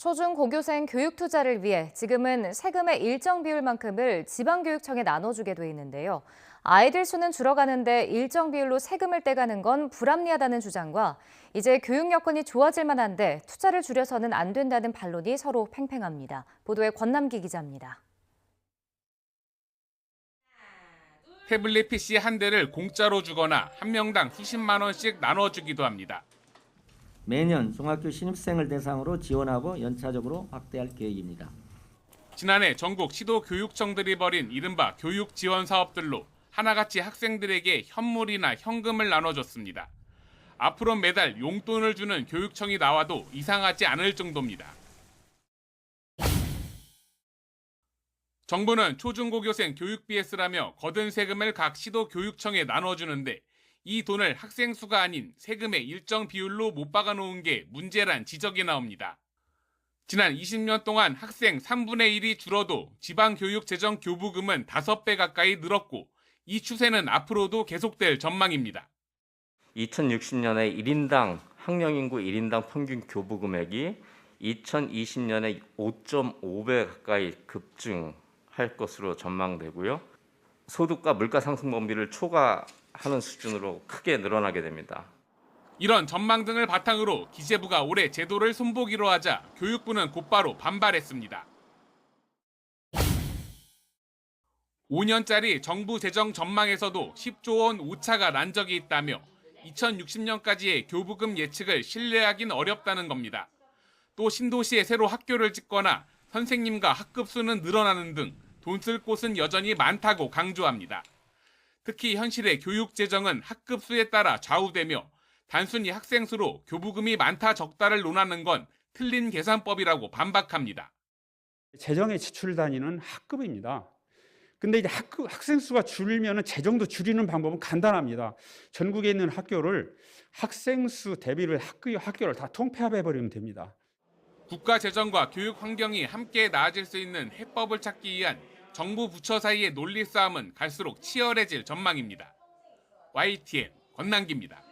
초중고교생 교육 투자를 위해 지금은 세금의 일정 비율만큼을 지방교육청에 나눠주게 돼 있는데요. 아이들 수는 줄어가는데 일정 비율로 세금을 떼가는 건 불합리하다는 주장과 이제 교육 여건이 좋아질 만한데 투자를 줄여서는 안 된다는 반론이 서로 팽팽합니다. 보도에 권남기 기자입니다. 태블릿 PC 한 대를 공짜로 주거나 한 명당 수십만 원씩 나눠주기도 합니다. 매년 중학교 신입생을 대상으로 지원하고 연차적으로 확대할 계획입니다. 지난해 전국 시도교육청들이 벌인 이른바 교육 지원 사업들로 하나같이 학생들에게 현물이나 현금을 나눠줬습니다. 앞으로 매달 용돈을 주는 교육청이 나와도 이상하지 않을 정도입니다. 정부는 초중고교생 교육비에 쓰라며 거둔 세금을 각 시도교육청에 나눠주는데 이 돈을 학생 수가 아닌 세금의 일정 비율로 못 박아놓은 게 문제란 지적이 나옵니다. 지난 20년 동안 학생 3분의 1이 줄어도 지방교육재정교부금은 5배 가까이 늘었고 이 추세는 앞으로도 계속될 전망입니다. 2060년에 1인당 학령인구 1인당 평균 교부 금액이 2020년에 5.5배 가까이 급증할 것으로 전망되고요. 소득과 물가 상승 범위를 초과하는 수준으로 크게 늘어나게 됩니다. 이런 전망 등을 바탕으로 기재부가 올해 제도를 손보기로 하자 교육부는 곧바로 반발했습니다. 5년짜리 정부 재정 전망에서도 10조 원 오차가 난 적이 있다며 2060년까지의 교부금 예측을 신뢰하긴 어렵다는 겁니다. 또 신도시에 새로 학교를 짓거나 선생님과 학급 수는 늘어나는 등 돈 쓸 곳은 여전히 많다고 강조합니다. 특히 현실의 교육 재정은 학급 수에 따라 좌우되며 단순히 학생 수로 교부금이 많다 적다를 논하는 건 틀린 계산법이라고 반박합니다. 재정의 지출 단위는 학급입니다. 근데 이제 학생 수가 줄면 재정도 줄이는 방법은 간단합니다. 전국에 있는 학교를 학생 수 대비를 학교를 다 통폐합해 버리면 됩니다. 국가 재정과 교육 환경이 함께 나아질 수 있는 해법을 찾기 위한 정부 부처 사이의 논리 싸움은 갈수록 치열해질 전망입니다. YTN 권남기입니다.